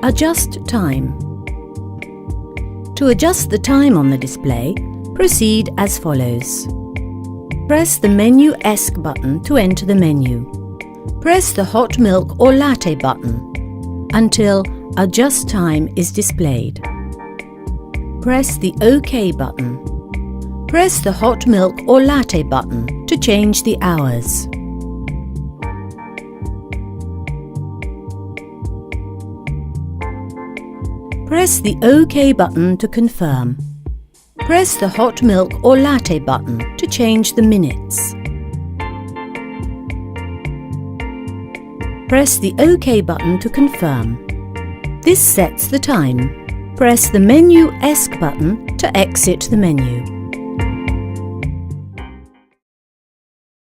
Adjust time. To adjust the time on the display, proceed as follows. Press the Menu ESC button to enter the menu. Press the hot milk or latte button until Adjust Time is displayed. Press the OK button. Press the hot milk or latte button to change the hours. Press the OK button to confirm. Press the hot milk or latte button to change the minutes. Press the OK button to confirm. This sets the time. Press the Menu ESC button to exit the menu.